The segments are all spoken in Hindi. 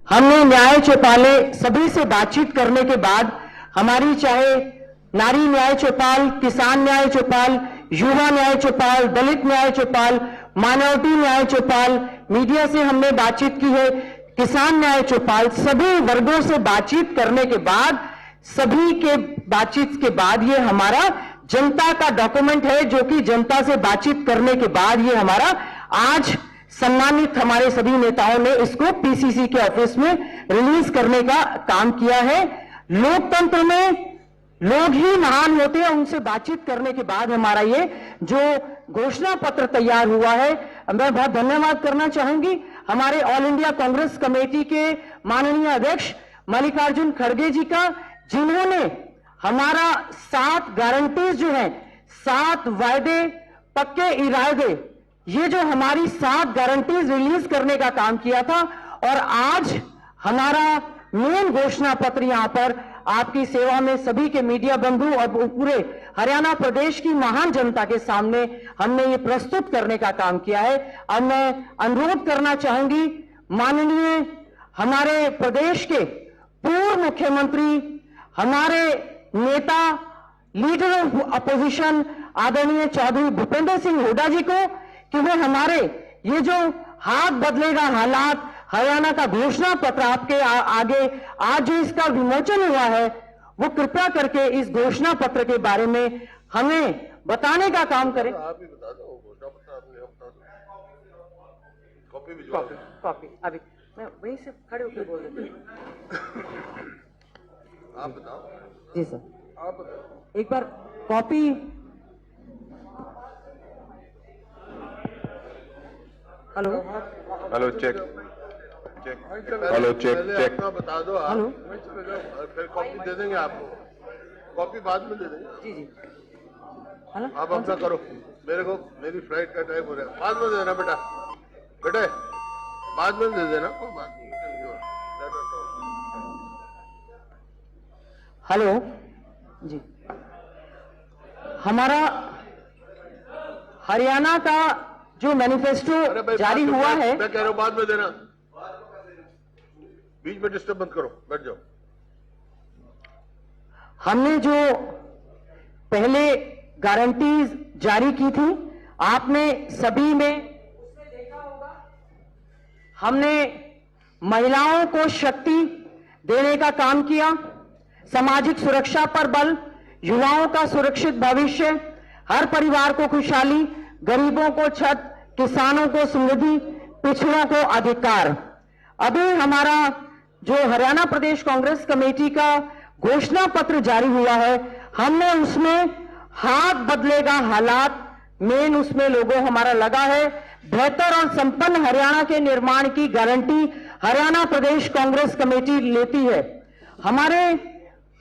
हमने न्याय चौपाले सभी से बातचीत करने के बाद हमारी चाहे नारी न्याय चौपाल, किसान न्याय चौपाल, युवा न्याय चौपाल, दलित न्याय चौपाल, माइनॉरिटी न्याय चौपाल, मीडिया से हमने बातचीत की है, किसान न्याय चौपाल, सभी वर्गों से बातचीत करने के बाद, सभी के बातचीत के बाद ये हमारा जनता का डॉक्यूमेंट है, जो कि जनता से बातचीत करने के बाद ये हमारा आज सम्मानित हमारे सभी नेताओं ने इसको पीसीसी के ऑफिस में रिलीज करने का काम किया है। लोकतंत्र में लोग ही महान होते हैं, उनसे बातचीत करने के बाद हमारा ये जो घोषणा पत्र तैयार हुआ है। मैं बहुत धन्यवाद करना चाहूंगी हमारे ऑल इंडिया कांग्रेस कमेटी के माननीय अध्यक्ष मल्लिकार्जुन खड़गे जी का, जिन्होंने हमारा 7 गारंटीज जो है, 7 वायदे, पक्के इरादे, ये जो हमारी 7 गारंटीज रिलीज करने का काम किया था, और आज हमारा मेन घोषणा पत्र यहां पर आपकी सेवा में सभी के मीडिया बंधु और पूरे हरियाणा प्रदेश की महान जनता के सामने हमने ये प्रस्तुत करने का काम किया है। अब मैं अनुरोध करना चाहूंगी माननीय हमारे प्रदेश के पूर्व मुख्यमंत्री, हमारे नेता, लीडर ऑफ अपोजिशन आदरणीय चौधरी भूपेंद्र सिंह हुड्डा जी को कि वे हमारे ये जो हाथ बदलेगा हालात हरियाणा का घोषणा पत्र आपके आगे आज जो इसका विमोचन हुआ है, वो कृपया करके इस घोषणा पत्र के बारे में हमें बताने का काम करें। आप ही बता दो, घोषणा पत्र आपने बता दो, कॉपी भी कॉपी अभी मैं वहीं से खड़े होकर बोल देती हूँ। आप बताओ। जी सर, आप बताओ एक बार copy. Hello hello, check hello, check check अपना बता दो आप। हेलो, फिर कॉपी दे देंगे आपको, कॉपी बाद में दे देंगे। जी जी, हेलो, आप अपना करो, मेरे को मेरी फ्लाइट का टाइम हो रहा है, बाद में दे देना बेटा, बेटे बाद में दे देना, कोई बात नहीं। हेलो जी, हमारा हरियाणा का जो मैनिफेस्टो जारी हुआ है, मैं कह रहा हूँ बाद में देना, बीच में डिस्टर्ब मत करो, बैठ जाओ। हमने जो पहले गारंटीज जारी की थी, आपने सभी में देखा होगा, हमने महिलाओं को शक्ति देने का काम किया, सामाजिक सुरक्षा पर बल, युवाओं का सुरक्षित भविष्य, हर परिवार को खुशहाली, गरीबों को छत, किसानों को समृद्धि, पिछड़ों को अधिकार। अभी हमारा जो हरियाणा प्रदेश कांग्रेस कमेटी का घोषणा पत्र जारी हुआ है, हमने उसमें हाथ बदलेगा हालात, मेन उसमें लोगो हमारा लगा है। बेहतर और संपन्न हरियाणा के निर्माण की गारंटी हरियाणा प्रदेश कांग्रेस कमेटी लेती है। हमारे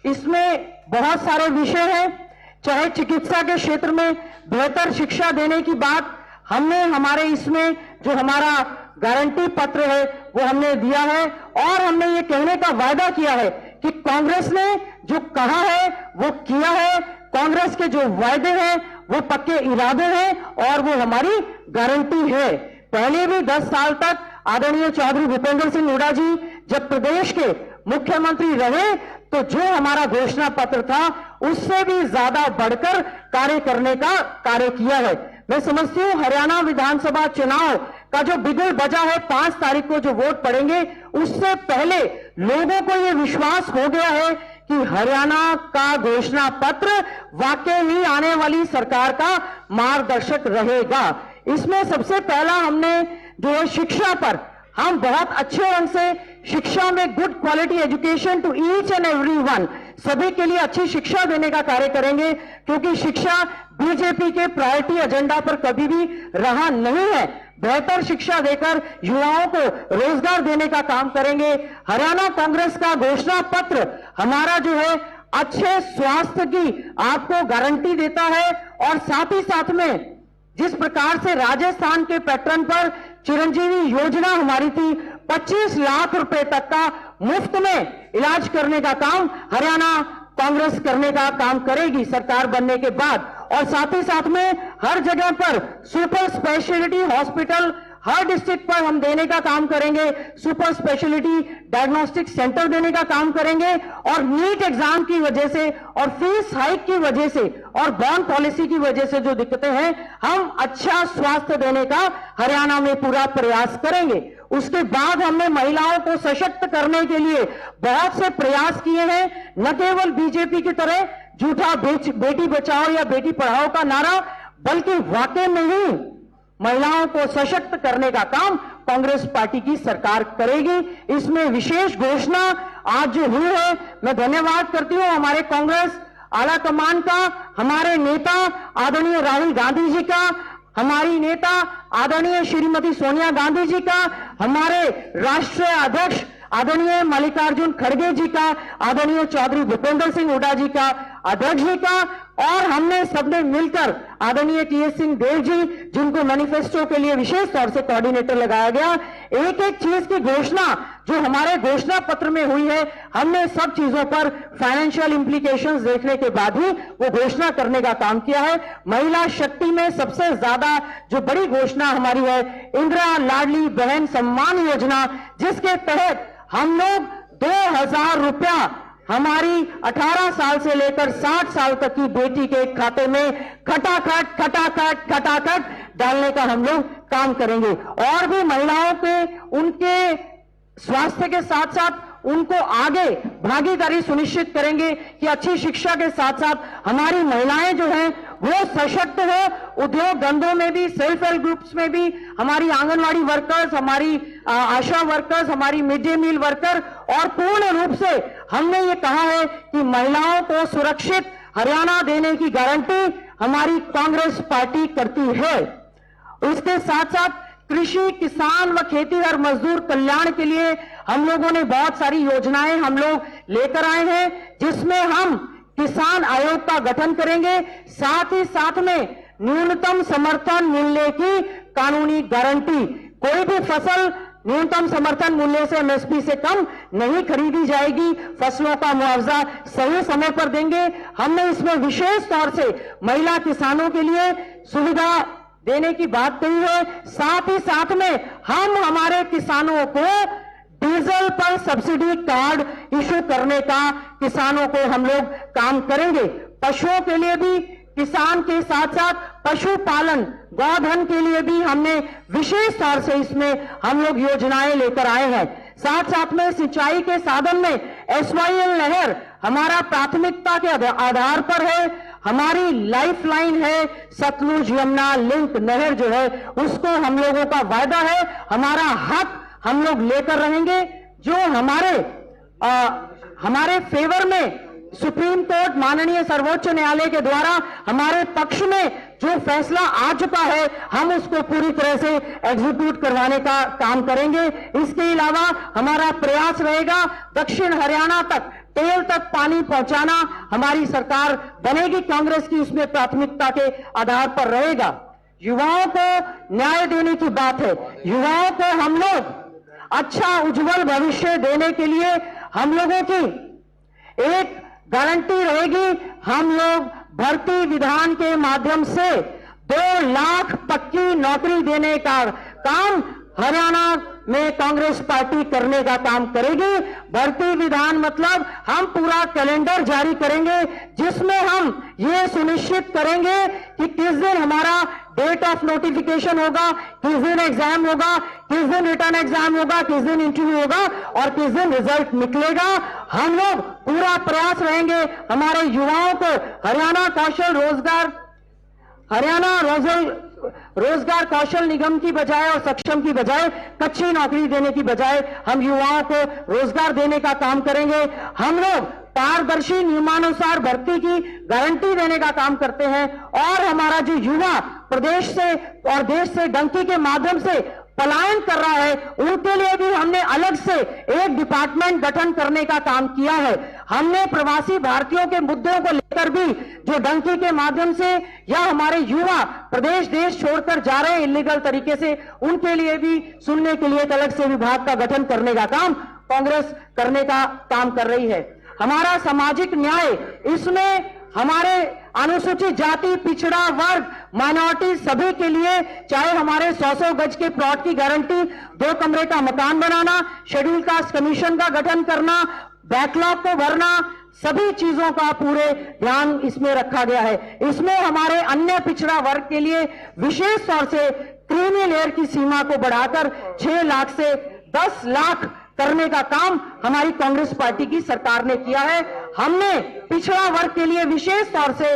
इसमें बहुत सारे विषय हैं, चाहे चिकित्सा के क्षेत्र में बेहतर शिक्षा देने की बात हमने हमारे इसमें जो हमारा गारंटी पत्र है वो हमने दिया है, और हमने ये कहने का वायदा किया है कि कांग्रेस ने जो कहा है वो किया है, कांग्रेस के जो वायदे हैं वो पक्के इरादे हैं और वो हमारी गारंटी है। पहले भी 10 साल तक आदरणीय चौधरी भूपेंद्र सिंह हुड्डा जी जब प्रदेश के मुख्यमंत्री रहे तो जो हमारा घोषणा पत्र था उससे भी ज्यादा बढ़कर कार्य करने का कार्य किया है। मैं समझती हूं हरियाणा विधानसभा चुनाव का जो बिगुल बजा है, 5 तारीख को जो वोट पड़ेंगे, उससे पहले लोगों को ये विश्वास हो गया है कि हरियाणा का घोषणा पत्र वाकई ही आने वाली सरकार का मार्गदर्शक रहेगा। इसमें सबसे पहला हमने जो है शिक्षा पर, हम बहुत अच्छे ढंग से शिक्षा में good quality education to each and everyone, सभी के लिए अच्छी शिक्षा देने का कार्य करेंगे, क्योंकि शिक्षा बीजेपी के प्रायोरिटी एजेंडा पर कभी भी रहा नहीं है। बेहतर शिक्षा देकर युवाओं को रोजगार देने का काम करेंगे। हरियाणा कांग्रेस का घोषणा पत्र हमारा जो है अच्छे स्वास्थ्य की आपको गारंटी देता है, और साथ ही साथ में जिस प्रकार से राजस्थान के पैटर्न पर चिरंजीवी योजना हमारी थी, 25 लाख रुपए तक का मुफ्त में इलाज करने का काम हरियाणा कांग्रेस करने का काम करेगी सरकार बनने के बाद। और साथ ही साथ में हर जगह पर सुपर स्पेशलिटी हॉस्पिटल हर डिस्ट्रिक्ट पर हम देने का काम करेंगे, सुपर स्पेशलिटी डायग्नोस्टिक सेंटर देने का काम करेंगे। और नीट एग्जाम की वजह से और फीस हाइक की वजह से और बॉन्ड पॉलिसी की वजह से जो दिक्कतें हैं, हम अच्छा स्वास्थ्य देने का हरियाणा में पूरा प्रयास करेंगे। उसके बाद हमने महिलाओं को सशक्त करने के लिए बहुत से प्रयास किए हैं, न केवल बीजेपी की तरह झूठा बेटी बचाओ या बेटी पढ़ाओ का नारा, बल्कि वाकई में ही महिलाओं को सशक्त करने का काम कांग्रेस पार्टी की सरकार करेगी। इसमें विशेष घोषणा आज जो हुई है, मैं धन्यवाद करती हूं हमारे कांग्रेस आला कमान का, हमारे नेता आदरणीय राहुल गांधी जी का, हमारी नेता आदरणीय श्रीमती सोनिया गांधी जी का, हमारे राष्ट्रीय अध्यक्ष आदरणीय मल्लिकार्जुन खड़गे जी का, आदरणीय चौधरी भूपेंद्र सिंह हुड्डा जी का, अध्यक्ष जी का, और हमने सबने मिलकर आदरणीय टीएस सिंह देव जी, जिनको मैनिफेस्टो के लिए विशेष तौर से कोऑर्डिनेटर लगाया गया, एक एक चीज की घोषणा जो हमारे घोषणा पत्र में हुई है, हमने सब चीजों पर फाइनेंशियल इंप्लीकेशंस देखने के बाद ही वो घोषणा करने का काम किया है। महिला शक्ति में सबसे ज्यादा जो बड़ी घोषणा हमारी है, इंदिरा लाडली बहन सम्मान योजना, जिसके तहत हम लोग 2000 रुपया हमारी 18 साल से लेकर 60 साल तक की बेटी के खाते में खटाखट डालने का हम लोग काम करेंगे। और भी महिलाओं के उनके स्वास्थ्य के साथ साथ उनको आगे भागीदारी सुनिश्चित करेंगे कि अच्छी शिक्षा के साथ साथ हमारी महिलाएं जो हैं वो सशक्त हो। उद्योग धंधों में भी, सेल्फ हेल्प ग्रुप्स में भी हमारी आंगनवाड़ी वर्कर्स, हमारी आशा वर्कर्स, हमारी मिड डे मील वर्कर, और पूर्ण रूप से हमने ये कहा है कि महिलाओं को सुरक्षित हरियाणा देने की गारंटी हमारी कांग्रेस पार्टी करती है। उसके साथ साथ कृषि, किसान व खेतीहर मजदूर कल्याण के लिए हम लोगों ने बहुत सारी योजनाएं हम लोग लेकर आए हैं, जिसमें हम किसान आयोग का गठन करेंगे, साथ ही साथ में न्यूनतम समर्थन मूल्य की कानूनी गारंटी। कोई भी फसल न्यूनतम समर्थन मूल्य से एमएसपी से कम नहीं खरीदी जाएगी, फसलों का मुआवजा सही समय पर देंगे। हमने इसमें विशेष तौर से महिला किसानों के लिए सुविधा देने की बात कही है। साथ ही साथ में हम हमारे किसानों को डीजल पर सब्सिडी कार्ड इशू करने का किसानों को हम लोग काम करेंगे। पशुओं के लिए भी, किसान के साथ साथ पशुपालन, गौधन के लिए भी हमने विशेष तौर से इसमें हम लोग योजनाएं लेकर आए हैं। साथ साथ में सिंचाई के साधन में SYL नहर हमारा प्राथमिकता के आधार पर है। हमारी लाइफलाइन है सतलुज यमुना लिंक नहर जो है, उसको हम लोगों का वायदा है, हमारा हक हम लोग लेकर रहेंगे। जो हमारे फेवर में सुप्रीम कोर्ट, माननीय सर्वोच्च न्यायालय के द्वारा हमारे पक्ष में जो फैसला आ चुका है, हम उसको पूरी तरह से एग्जीक्यूट करवाने का काम करेंगे। इसके अलावा हमारा प्रयास रहेगा दक्षिण हरियाणा तक, टेल तक पानी पहुंचाना हमारी सरकार बनेगी कांग्रेस की, उसमें प्राथमिकता के आधार पर रहेगा। युवाओं को न्याय देने की बात है, युवाओं को हम लोग अच्छा उज्जवल भविष्य देने के लिए हम लोगों की एक गारंटी रहेगी। हम लोग भर्ती विधान के माध्यम से 2 लाख पक्की नौकरी देने का काम हरियाणा में कांग्रेस पार्टी करने का काम करेगी। भर्ती विधान मतलब हम पूरा कैलेंडर जारी करेंगे, जिसमें हम ये सुनिश्चित करेंगे कि किस दिन हमारा डेट ऑफ नोटिफिकेशन होगा, किस दिन एग्जाम होगा, किस दिन रिटर्न एग्जाम होगा, किस दिन इंटरव्यू होगा और किस दिन रिजल्ट निकलेगा। हम लोग पूरा प्रयास रहेंगे हमारे युवाओं को हरियाणा रोजगार कौशल निगम की बजाय और सक्षम की बजाय, कच्ची नौकरी देने की बजाय हम युवाओं को रोजगार देने का काम करेंगे। हम लोग पारदर्शी नियमानुसार भर्ती की गारंटी देने का काम करते हैं, और हमारा जो युवा प्रदेश से और देश से डंकी के माध्यम से पलायन कर रहा है, उनके लिए भी हमने अलग से एक डिपार्टमेंट गठन करने का काम किया है। हमने प्रवासी भारतीयों के मुद्दों को लेकर भी, जो डंकी के माध्यम से या हमारे युवा प्रदेश देश छोड़कर जा रहे हैं इलीगल तरीके से, उनके लिए भी सुनने के लिए एक अलग से विभाग का गठन करने का काम कांग्रेस करने का काम कर रही है। हमारा सामाजिक न्याय, इसमें हमारे अनुसूचित जाति, पिछड़ा वर्ग, माइनॉरिटी सभी के लिए, चाहे हमारे 100 गज के प्लॉट की गारंटी, 2 कमरे का मकान बनाना, शेड्यूल कास्ट कमीशन का गठन करना, बैकलॉग को भरना, सभी चीजों का पूरे ध्यान इसमें रखा गया है। इसमें हमारे अन्य पिछड़ा वर्ग के लिए विशेष तौर से क्रीमी लेयर की सीमा को बढ़ाकर 6 लाख से 10 लाख करने का काम हमारी कांग्रेस पार्टी की सरकार ने किया है। हमने पिछड़ा वर्ग के लिए विशेष तौर से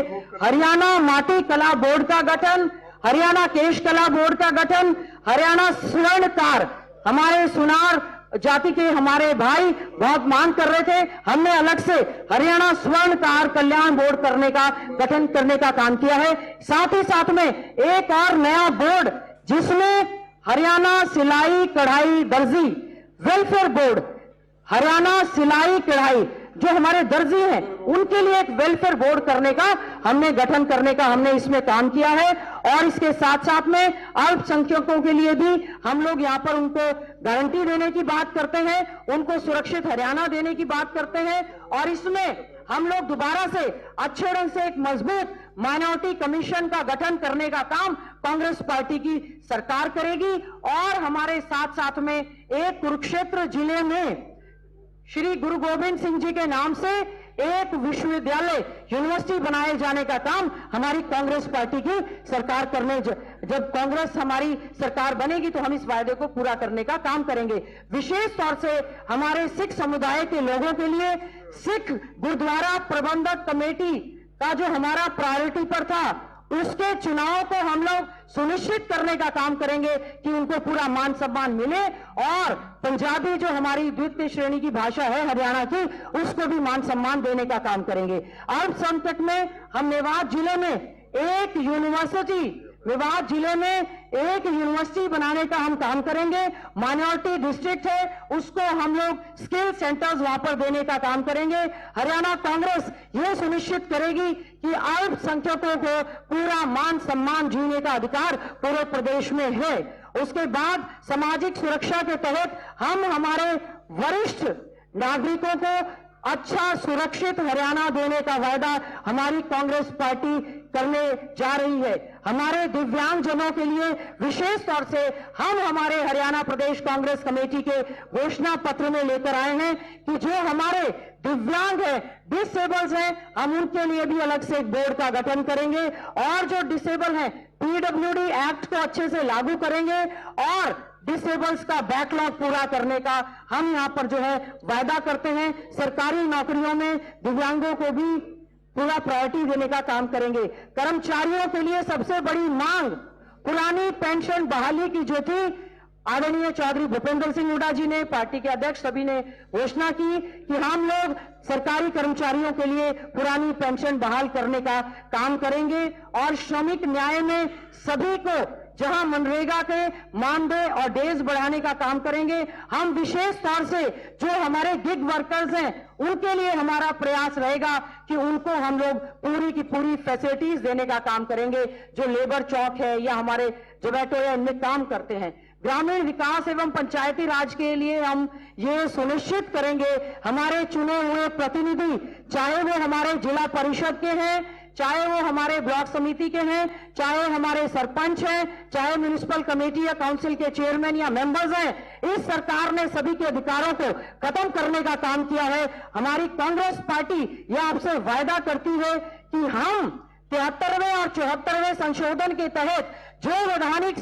हरियाणा माटी कला बोर्ड का गठन, हरियाणा केश कला बोर्ड का गठन, हरियाणा स्वर्णकार, हमारे सुनार जाति के हमारे भाई बहुत मांग कर रहे थे, हमने अलग से हरियाणा स्वर्णकार कल्याण बोर्ड करने का गठन करने का काम किया है। साथ ही साथ में एक और नया बोर्ड जिसमें हरियाणा सिलाई कढ़ाई दर्जी वेलफेयर बोर्ड, हरियाणा सिलाई कढ़ाई जो हमारे दर्जी हैं उनके लिए एक वेलफेयर बोर्ड करने का हमने गठन करने का हमने इसमें काम किया है। और इसके साथ साथ में अल्पसंख्यकों के लिए भी हम लोग यहाँ पर उनको गारंटी देने की बात करते हैं, उनको सुरक्षित हरियाणा देने की बात करते हैं। और इसमें हम लोग दोबारा से अच्छे ढंग से एक मजबूत माइनॉरिटी कमीशन का गठन करने का काम कांग्रेस पार्टी की सरकार करेगी। और हमारे साथ साथ में एक कुरुक्षेत्र जिले में श्री गुरु गोविंद सिंह जी के नाम से एक विश्वविद्यालय यूनिवर्सिटी बनाए जाने का काम हमारी कांग्रेस पार्टी की सरकार करने, जब कांग्रेस हमारी सरकार बनेगी तो हम इस वायदे को पूरा करने का काम करेंगे। विशेष तौर से हमारे सिख समुदाय के लोगों के लिए सिख गुरुद्वारा प्रबंधक कमेटी का जो हमारा प्रायोरिटी पर था उसके चुनाव को हम लोग सुनिश्चित करने का काम करेंगे कि उनको पूरा मान सम्मान मिले। और पंजाबी जो हमारी द्वितीय श्रेणी की भाषा है हरियाणा की, उसको भी मान सम्मान देने का काम करेंगे। अल्पसंख्यक में हम मेवात जिले में एक यूनिवर्सिटी, मेवात जिले में एक यूनिवर्सिटी बनाने का हम काम करेंगे। माइनॉरिटी डिस्ट्रिक्ट है उसको हम लोग स्किल सेंटर्स वहां पर देने का काम करेंगे। हरियाणा कांग्रेस ये सुनिश्चित करेगी कि अल्पसंख्यकों को पूरा मान सम्मान जीने का अधिकार पूरे प्रदेश में है। उसके बाद सामाजिक सुरक्षा के तहत हम हमारे वरिष्ठ नागरिकों को अच्छा सुरक्षित हरियाणा देने का वायदा हमारी कांग्रेस पार्टी करने जा रही है। हमारे दिव्यांगजनों के लिए विशेष तौर से हम हमारे हरियाणा प्रदेश कांग्रेस कमेटी के घोषणा पत्र में लेकर आए हैं कि जो हमारे दिव्यांग है, डिसेबल्स हैं, हम उनके लिए भी अलग से एक बोर्ड का गठन करेंगे। और जो डिसेबल हैं पीडब्ल्यूडी एक्ट को अच्छे से लागू करेंगे और डिसेबल्स का बैकलॉग पूरा करने का हम यहां पर जो है वायदा करते हैं। सरकारी नौकरियों में दिव्यांगों को भी पूरा प्रायोरिटी देने का काम करेंगे। कर्मचारियों के लिए सबसे बड़ी मांग पुरानी पेंशन बहाली की जो थी, आदरणीय चौधरी भूपेंद्र सिंह हुड्डा जी ने, पार्टी के अध्यक्ष सभी ने घोषणा की कि हम लोग सरकारी कर्मचारियों के लिए पुरानी पेंशन बहाल करने का काम करेंगे। और श्रमिक न्याय में सभी को जहां मनरेगा के मानदेय और डेज बढ़ाने का काम करेंगे। हम विशेष तौर से जो हमारे गिग वर्कर्स हैं उनके लिए हमारा प्रयास रहेगा कि उनको हम लोग पूरी की पूरी फैसिलिटीज देने का काम करेंगे। जो लेबर चौक है या हमारे जोमेटो या इनमें काम करते हैं, ग्रामीण विकास एवं पंचायती राज के लिए हम ये सुनिश्चित करेंगे हमारे चुने हुए प्रतिनिधि, चाहे वो हमारे जिला परिषद के हैं, चाहे वो हमारे ब्लॉक समिति के हैं, चाहे हमारे सरपंच हैं, चाहे म्युनिसिपल कमेटी या काउंसिल के चेयरमैन या मेंबर्स हैं, इस सरकार ने सभी के अधिकारों को खत्म करने का काम किया है। हमारी कांग्रेस पार्टी यह आपसे वायदा करती है कि हम 73वें और 74वें संशोधन के तहत जो वैधानिक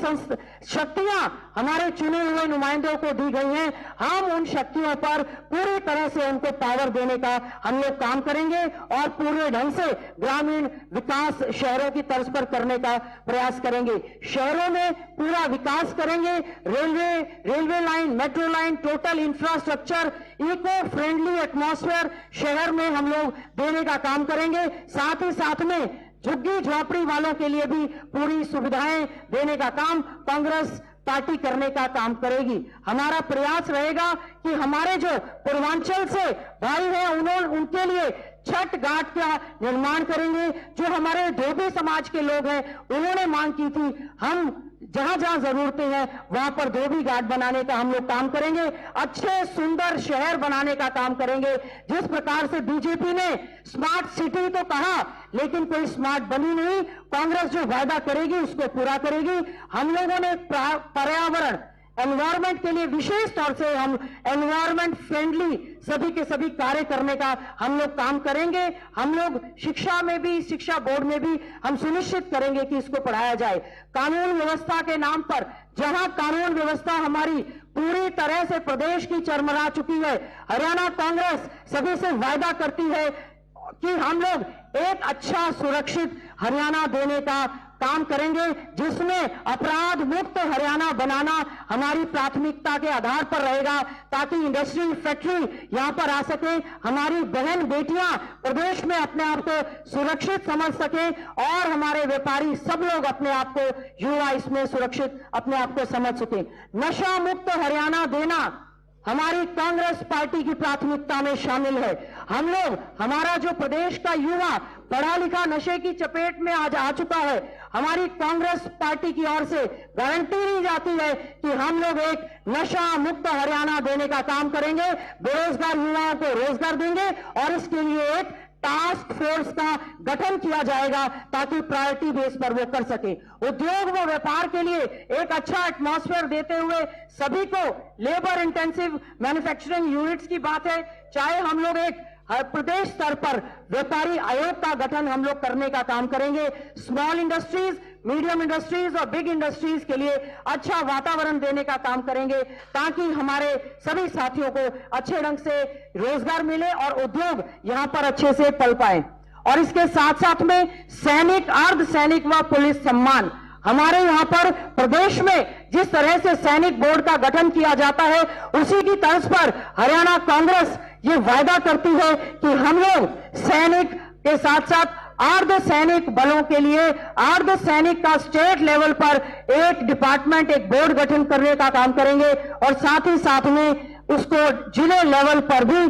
शक्तियां हमारे चुने हुए नुमाइंदों को दी गई हैं, हम उन शक्तियों पर पूरी तरह से उनको पावर देने का हम लोग काम करेंगे और पूरे ढंग से ग्रामीण विकास शहरों की तर्ज पर करने का प्रयास करेंगे। शहरों में पूरा विकास करेंगे, railway line, metro line, total infrastructure, eco friendly atmosphere शहर में हम लोग देने का काम करेंगे। साथ ही साथ में झुग्गी झोपड़ी वालों के लिए भी पूरी सुविधाएं देने का काम कांग्रेस पार्टी करने का काम करेगी। हमारा प्रयास रहेगा कि हमारे जो पूर्वांचल से भाई हैं उनके लिए छठ घाट का निर्माण करेंगे। जो हमारे धोबी समाज के लोग हैं उन्होंने मांग की थी, हम जहां जहां जरूरतें हैं वहां पर धोबी घाट बनाने का हम लोग काम करेंगे, अच्छे सुंदर शहर बनाने का काम करेंगे। जिस प्रकार से बीजेपी ने स्मार्ट सिटी तो कहा लेकिन कोई स्मार्ट बनी नहीं, कांग्रेस जो वायदा करेगी उसको पूरा करेगी। हम लोगों ने पर्यावरण एनवायरमेंट के लिए विशेष तौर से हम एनवायरमेंट फ्रेंडली सभी के सभी कार्य करने का हम लोग काम करेंगे। हम लोग शिक्षा में भी, शिक्षा बोर्ड में भी हम सुनिश्चित करेंगे कि इसको पढ़ाया जाए। कानून व्यवस्था के नाम पर जहां कानून व्यवस्था हमारी पूरी तरह से प्रदेश की चरमरा चुकी है, हरियाणा कांग्रेस सभी से वायदा करती है कि हम लोग एक अच्छा सुरक्षित हरियाणा देने का काम करेंगे, जिसमें अपराध मुक्त हरियाणा बनाना हमारी प्राथमिकता के आधार पर रहेगा, ताकि इंडस्ट्री फैक्ट्री यहां पर आ सके, हमारी बहन बेटियां प्रदेश में अपने आप को सुरक्षित समझ सके और हमारे व्यापारी सब लोग अपने आप को, युवा इसमें सुरक्षित अपने आप को समझ सके। नशा मुक्त हरियाणा देना हमारी कांग्रेस पार्टी की प्राथमिकता में शामिल है। हम लोग, हमारा जो प्रदेश का युवा पढ़ा लिखा नशे की चपेट में आज आ चुका है, हमारी कांग्रेस पार्टी की ओर से गारंटी दी जाती है कि हम लोग एक नशा मुक्त हरियाणा देने का काम करेंगे, बेरोजगार युवाओं को रोजगार देंगे और इसके लिए एक टास्क फोर्स का गठन किया जाएगा ताकि प्रायोरिटी बेस पर वो कर सके। उद्योग व व्यापार के लिए एक अच्छा एटमॉस्फेयर देते हुए सभी को, लेबर इंटेंसिव मैन्युफैक्चरिंग यूनिट्स की बात है, चाहे हम लोग एक प्रदेश स्तर पर व्यापारी आयोग का गठन हम लोग करने का काम करेंगे। स्मॉल इंडस्ट्रीज, मीडियम इंडस्ट्रीज और बिग इंडस्ट्रीज के लिए अच्छा वातावरण देने का काम करेंगे ताकि हमारे सभी साथियों को अच्छे ढंग से रोजगार मिले और उद्योग यहां पर अच्छे से पल पाए। और इसके साथ साथ में सैनिक, अर्ध सैनिक व पुलिस सम्मान, हमारे यहां पर प्रदेश में जिस तरह से सैनिक बोर्ड का गठन किया जाता है, उसी की तर्ज पर हरियाणा कांग्रेस ये वायदा करती है कि हम लोग सैनिक के साथ साथ अर्ध सैनिक बलों के लिए, अर्ध सैनिक का स्टेट लेवल पर एक डिपार्टमेंट, एक बोर्ड गठन करने का काम करेंगे और साथ ही साथ में उसको जिले लेवल पर भी